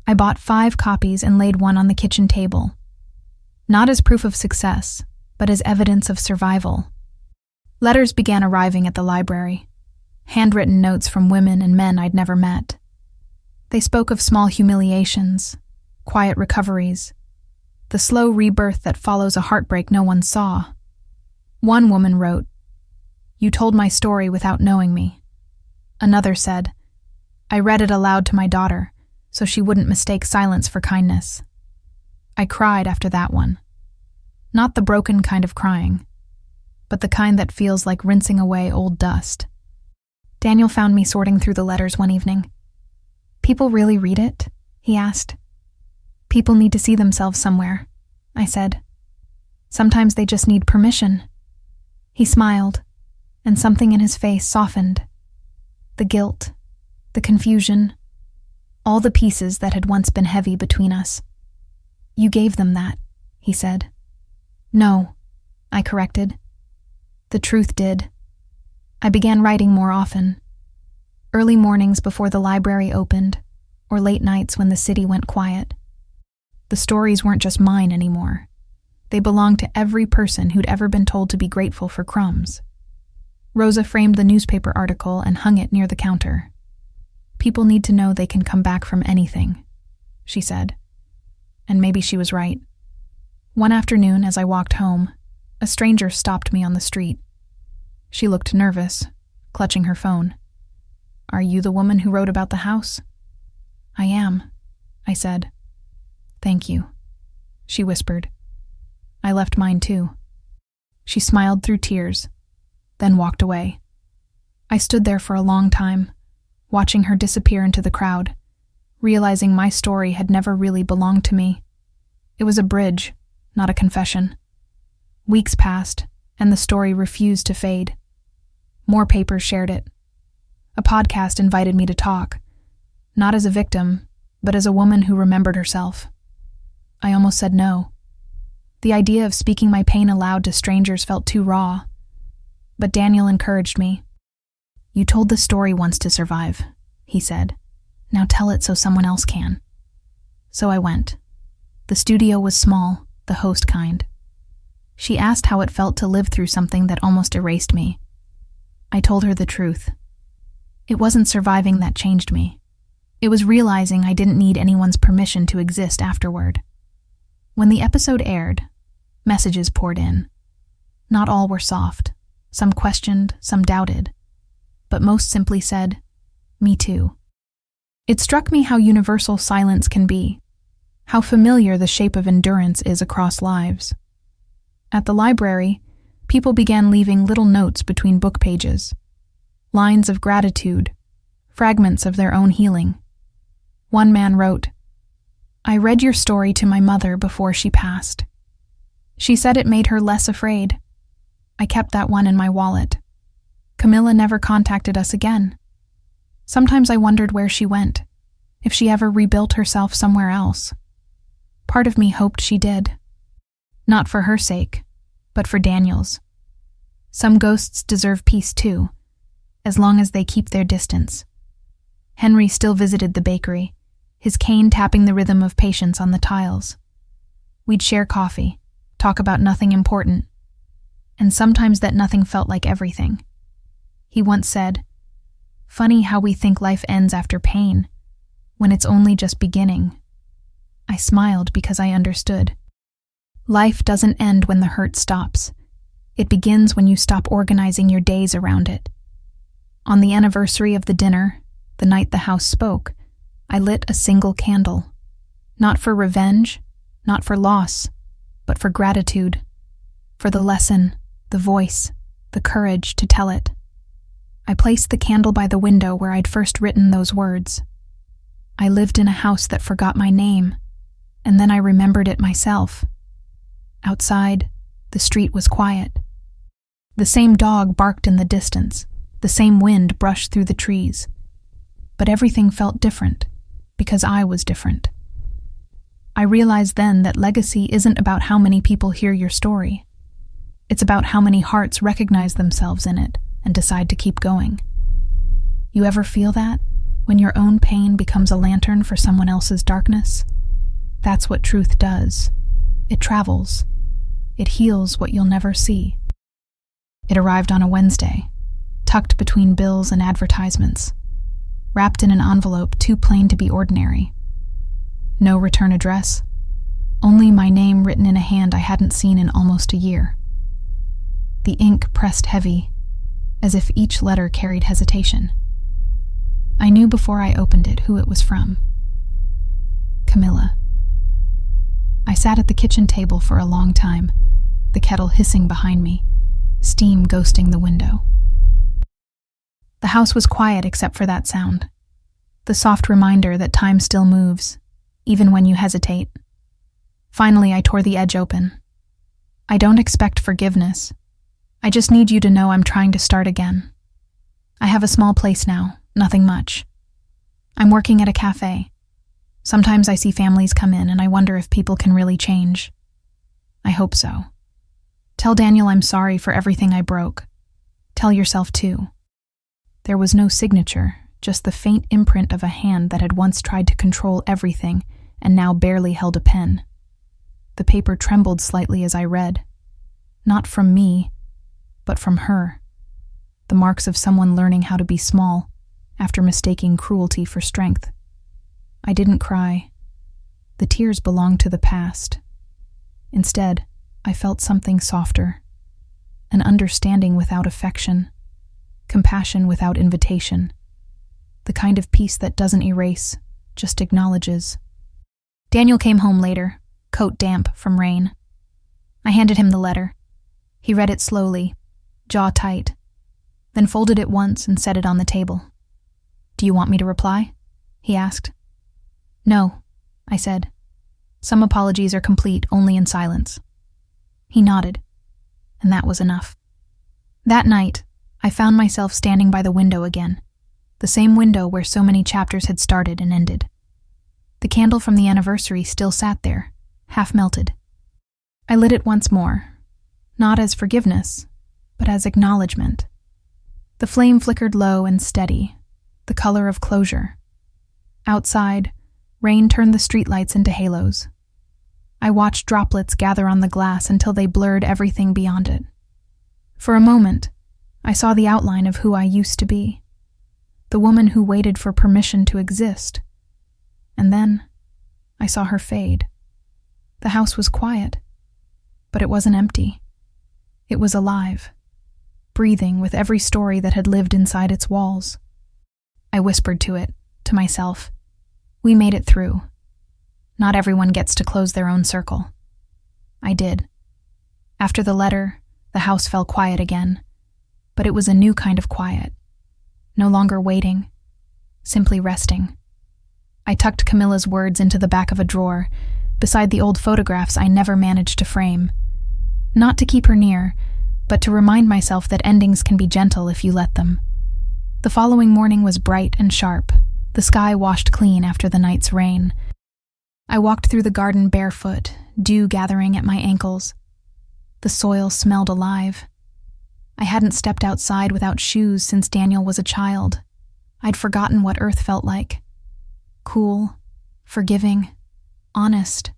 I bought 5 copies and laid one on the kitchen table. Not as proof of success, but as evidence of survival. Letters began arriving at the library, handwritten notes from women and men I'd never met. They spoke of small humiliations, quiet recoveries, the slow rebirth that follows a heartbreak no one saw. One woman wrote, "You told my story without knowing me." Another said, "I read it aloud to my daughter, so she wouldn't mistake silence for kindness." I cried after that one. Not the broken kind of crying, but the kind that feels like rinsing away old dust. Daniel found me sorting through the letters one evening. "People really read it?" he asked. "People need to see themselves somewhere," I said. "Sometimes they just need permission." He smiled, and something in his face softened. The guilt, the confusion, all the pieces that had once been heavy between us. "You gave them that," he said. "No," I corrected. "The truth did." I began writing more often. Early mornings before the library opened, or late nights when the city went quiet. The stories weren't just mine anymore. They belonged to every person who'd ever been told to be grateful for crumbs. Rosa framed the newspaper article and hung it near the counter. "People need to know they can come back from anything," she said. And maybe she was right. One afternoon, as I walked home, a stranger stopped me on the street. She looked nervous, clutching her phone. "Are you the woman who wrote about the house?" "I am," I said. "Thank you," she whispered. I left mine too. She smiled through tears, then walked away. I stood there for a long time, watching her disappear into the crowd, realizing my story had never really belonged to me. It was a bridge, not a confession. Weeks passed, and the story refused to fade. More papers shared it. A podcast invited me to talk, not as a victim, but as a woman who remembered herself. I almost said no. The idea of speaking my pain aloud to strangers felt too raw. But Daniel encouraged me. "You told the story once to survive," he said. "Now tell it so someone else can." So I went. The studio was small, the host kind. She asked how it felt to live through something that almost erased me. I told her the truth. It wasn't surviving that changed me. It was realizing I didn't need anyone's permission to exist afterward. When the episode aired, messages poured in. Not all were soft. Some questioned, some doubted. But most simply said, "Me too." It struck me how universal silence can be, how familiar the shape of endurance is across lives. At the library, people began leaving little notes between book pages, lines of gratitude, fragments of their own healing. One man wrote, "I read your story to my mother before she passed. She said it made her less afraid. I kept that one in my wallet. Camila never contacted us again. Sometimes I wondered where she went, if she ever rebuilt herself somewhere else. Part of me hoped she did. Not for her sake, but for Daniel's. Some ghosts deserve peace too, as long as they keep their distance." Henry still visited the bakery, his cane tapping the rhythm of patience on the tiles. We'd share coffee, talk about nothing important, and sometimes that nothing felt like everything. He once said, "Funny how we think life ends after pain, when it's only just beginning." I smiled because I understood. Life doesn't end when the hurt stops. It begins when you stop organizing your days around it. On the anniversary of the dinner, the night the house spoke, I lit a single candle. Not for revenge, not for loss, but for gratitude. For the lesson, the voice, the courage to tell it. I placed the candle by the window where I'd first written those words. I lived in a house that forgot my name, and then I remembered it myself. Outside, the street was quiet. The same dog barked in the distance, the same wind brushed through the trees. But everything felt different, because I was different. I realized then that legacy isn't about how many people hear your story. It's about how many hearts recognize themselves in it and decide to keep going. You ever feel that? When your own pain becomes a lantern for someone else's darkness? That's what truth does. It travels. It heals what you'll never see. It arrived on a Wednesday, tucked between bills and advertisements, wrapped in an envelope too plain to be ordinary. No return address, only my name written in a hand I hadn't seen in almost a year. The ink pressed heavy, as if each letter carried hesitation. I knew before I opened it who it was from. Camila. I sat at the kitchen table for a long time, the kettle hissing behind me, steam ghosting the window. The house was quiet except for that sound, the soft reminder that time still moves, even when you hesitate. Finally, I tore the edge open. I don't expect forgiveness. I just need you to know I'm trying to start again. I have a small place now, nothing much. I'm working at a cafe. Sometimes I see families come in and I wonder if people can really change. I hope so. Tell Daniel I'm sorry for everything I broke. Tell yourself too. There was no signature, just the faint imprint of a hand that had once tried to control everything and now barely held a pen. The paper trembled slightly as I read. Not from me, but from her. The marks of someone learning how to be small after mistaking cruelty for strength. I didn't cry. The tears belonged to the past. Instead, I felt something softer, an understanding without affection, compassion without invitation, the kind of peace that doesn't erase, just acknowledges. Daniel came home later, coat damp from rain. I handed him the letter. He read it slowly, jaw tight, then folded it once and set it on the table. "Do you want me to reply?" he asked. "No," I said. "Some apologies are complete only in silence." He nodded, and that was enough. That night, I found myself standing by the window again, the same window where so many chapters had started and ended. The candle from the anniversary still sat there, half melted. I lit it once more, not as forgiveness, but as acknowledgement. The flame flickered low and steady, the color of closure. Outside, rain turned the streetlights into halos. I watched droplets gather on the glass until they blurred everything beyond it. For a moment, I saw the outline of who I used to be, the woman who waited for permission to exist. And then, I saw her fade. The house was quiet, but it wasn't empty. It was alive, breathing with every story that had lived inside its walls. I whispered to it, to myself, "We made it through. Not everyone gets to close their own circle." I did. After the letter, the house fell quiet again, but it was a new kind of quiet. No longer waiting, simply resting. I tucked Camila's words into the back of a drawer, beside the old photographs I never managed to frame. Not to keep her near, but to remind myself that endings can be gentle if you let them. The following morning was bright and sharp, the sky washed clean after the night's rain. I walked through the garden barefoot, dew gathering at my ankles. The soil smelled alive. I hadn't stepped outside without shoes since Daniel was a child. I'd forgotten what earth felt like. Cool, forgiving, honest.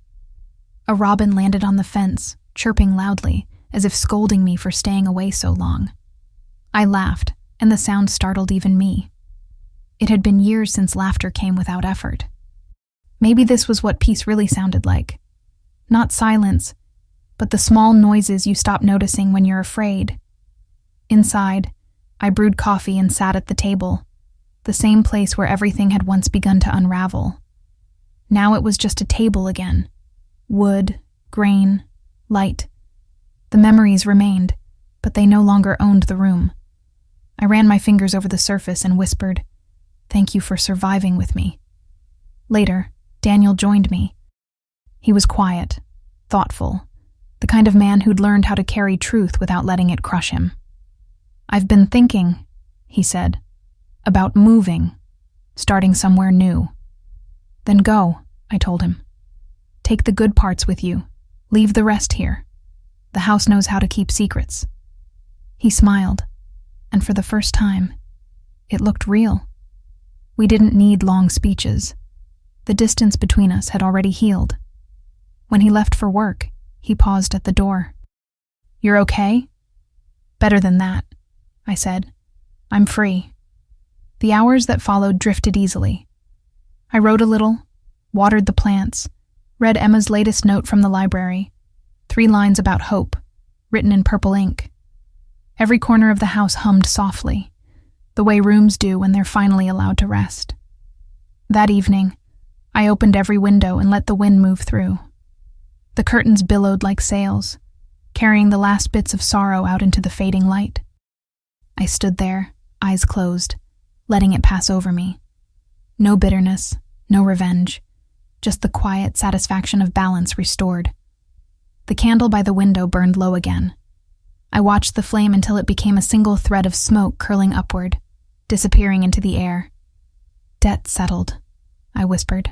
A robin landed on the fence, chirping loudly, as if scolding me for staying away so long. I laughed, and the sound startled even me. It had been years since laughter came without effort. Maybe this was what peace really sounded like. Not silence, but the small noises you stop noticing when you're afraid. Inside, I brewed coffee and sat at the table, the same place where everything had once begun to unravel. Now it was just a table again. Wood, grain, light. The memories remained, but they no longer owned the room. I ran my fingers over the surface and whispered, "Thank you for surviving with me." Later, Daniel joined me. He was quiet, thoughtful, the kind of man who'd learned how to carry truth without letting it crush him. "I've been thinking," he said, "about moving, starting somewhere new." "Then go," I told him. "Take the good parts with you. Leave the rest here. The house knows how to keep secrets." He smiled, and for the first time, it looked real. We didn't need long speeches. The distance between us had already healed. When he left for work, he paused at the door. "You're okay?" "Better than that," I said. "I'm free." The hours that followed drifted easily. I wrote a little, watered the plants, read Emma's latest note from the library, 3 lines about hope, written in purple ink. Every corner of the house hummed softly, the way rooms do when they're finally allowed to rest. That evening, I opened every window and let the wind move through. The curtains billowed like sails, carrying the last bits of sorrow out into the fading light. I stood there, eyes closed, letting it pass over me. No bitterness, no revenge, just the quiet satisfaction of balance restored. The candle by the window burned low again. I watched the flame until it became a single thread of smoke curling upward, disappearing into the air. "Debt settled," I whispered.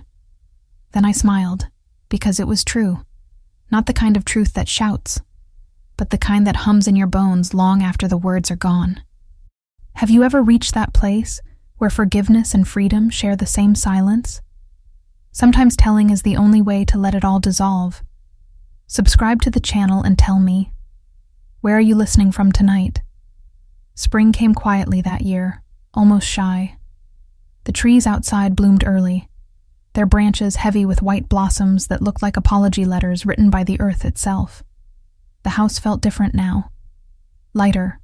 Then I smiled, because it was true. Not the kind of truth that shouts, but the kind that hums in your bones long after the words are gone. Have you ever reached that place where forgiveness and freedom share the same silence? Sometimes telling is the only way to let it all dissolve. Subscribe to the channel and tell me, where are you listening from tonight? Spring came quietly that year, almost shy. The trees outside bloomed early, their branches heavy with white blossoms that looked like apology letters written by the earth itself. The house felt different now. Lighter,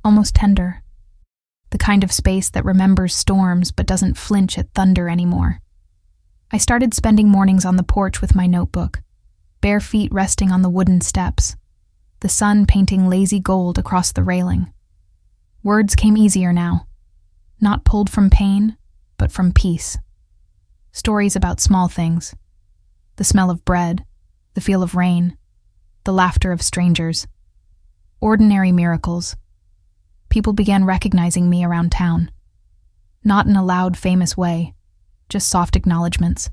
almost tender. The kind of space that remembers storms but doesn't flinch at thunder anymore. I started spending mornings on the porch with my notebook, bare feet resting on the wooden steps, the sun painting lazy gold across the railing. Words came easier now, not pulled from pain, but from peace. Stories about small things. The smell of bread, the feel of rain, the laughter of strangers. Ordinary miracles. People began recognizing me around town. Not in a loud, famous way, just soft acknowledgments.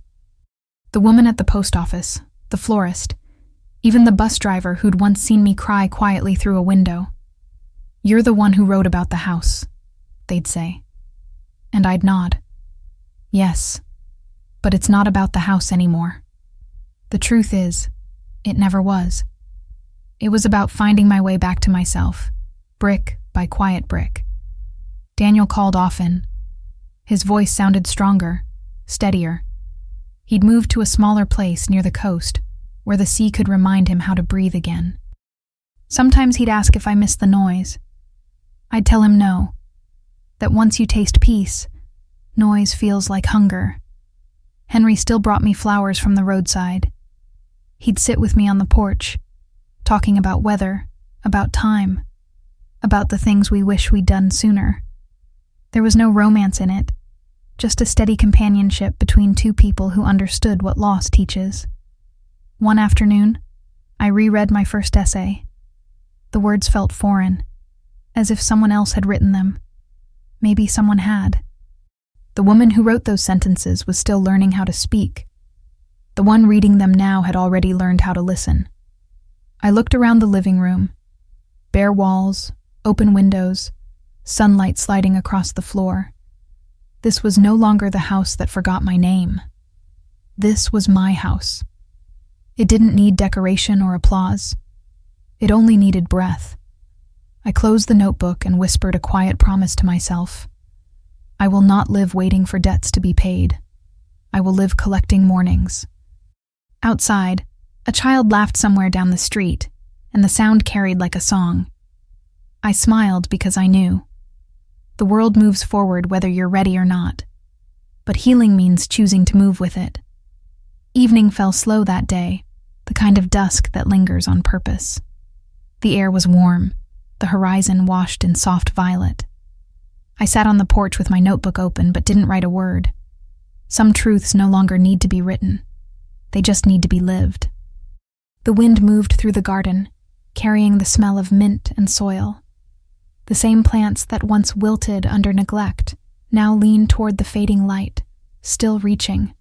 The woman at the post office, the florist, even the bus driver who'd once seen me cry quietly through a window. "You're the one who wrote about the house," they'd say. And I'd nod. Yes, but it's not about the house anymore. The truth is, it never was. It was about finding my way back to myself, brick by quiet brick. Daniel called often. His voice sounded stronger, steadier. He'd moved to a smaller place near the coast, where the sea could remind him how to breathe again. Sometimes he'd ask if I missed the noise. I'd tell him no, that once you taste peace, noise feels like hunger. Henry still brought me flowers from the roadside. He'd sit with me on the porch, talking about weather, about time, about the things we wish we'd done sooner. There was no romance in it, just a steady companionship between two people who understood what loss teaches. One afternoon, I reread my first essay. The words felt foreign, as if someone else had written them. Maybe someone had. The woman who wrote those sentences was still learning how to speak. The one reading them now had already learned how to listen. I looked around the living room. Bare walls, open windows, sunlight sliding across the floor. This was no longer the house that forgot my name. This was my house. It didn't need decoration or applause. It only needed breath. I closed the notebook and whispered a quiet promise to myself. I will not live waiting for debts to be paid. I will live collecting mornings. Outside, a child laughed somewhere down the street, and the sound carried like a song. I smiled because I knew. The world moves forward whether you're ready or not. But healing means choosing to move with it. Evening fell slow that day, the kind of dusk that lingers on purpose. The air was warm, the horizon washed in soft violet. I sat on the porch with my notebook open but didn't write a word. Some truths no longer need to be written. They just need to be lived. The wind moved through the garden, carrying the smell of mint and soil. The same plants that once wilted under neglect now leaned toward the fading light, still reaching.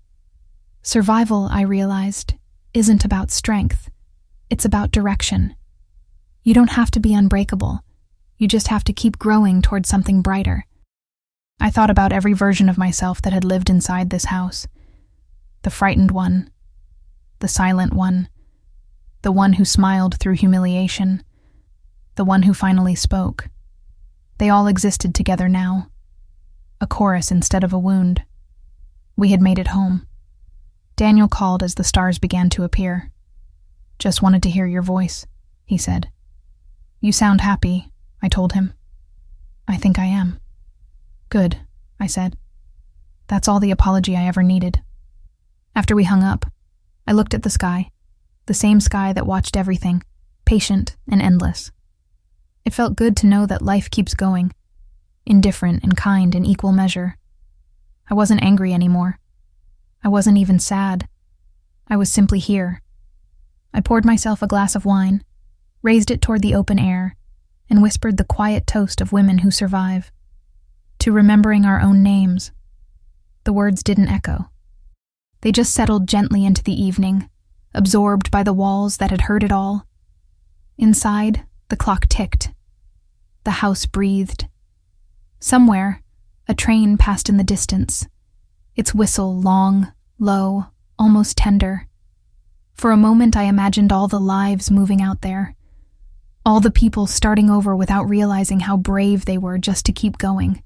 Survival, I realized, isn't about strength. It's about direction. You don't have to be unbreakable. You just have to keep growing toward something brighter. I thought about every version of myself that had lived inside this house. The frightened one, the silent one, the one who smiled through humiliation, the one who finally spoke. They all existed together now. A chorus instead of a wound. We had made it home. Daniel called as the stars began to appear. "Just wanted to hear your voice," he said. "You sound happy," I told him. "I think I am." "Good," I said. That's all the apology I ever needed. After we hung up, I looked at the sky, the same sky that watched everything, patient and endless. It felt good to know that life keeps going, indifferent and kind in equal measure. I wasn't angry anymore. I wasn't even sad. I was simply here. I poured myself a glass of wine, raised it toward the open air, and whispered the quiet toast of women who survive. To remembering our own names. The words didn't echo. They just settled gently into the evening, absorbed by the walls that had heard it all. Inside, the clock ticked. The house breathed. Somewhere, a train passed in the distance, its whistle long, low, almost tender. For a moment I imagined all the lives moving out there, all the people starting over without realizing how brave they were just to keep going.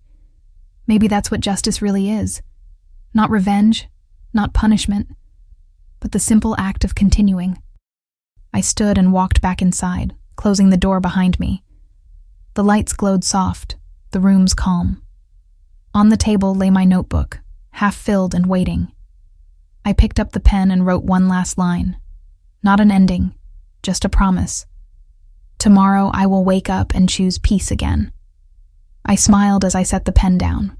Maybe that's what justice really is. Not revenge, not punishment, but the simple act of continuing. I stood and walked back inside, closing the door behind me. The lights glowed soft, the room's calm. On the table lay my notebook, half filled and waiting. I picked up the pen and wrote one last line. Not an ending, just a promise. Tomorrow I will wake up and choose peace again. I smiled as I set the pen down.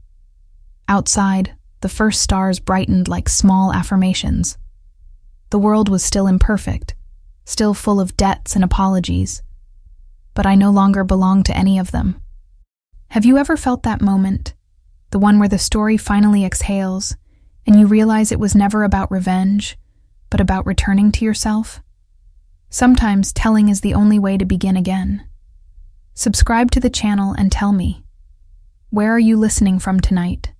Outside, the first stars brightened like small affirmations. The world was still imperfect, still full of debts and apologies, but I no longer belonged to any of them. Have you ever felt that moment? The one where the story finally exhales, and you realize it was never about revenge, but about returning to yourself? Sometimes telling is the only way to begin again. Subscribe to the channel and tell me, where are you listening from tonight?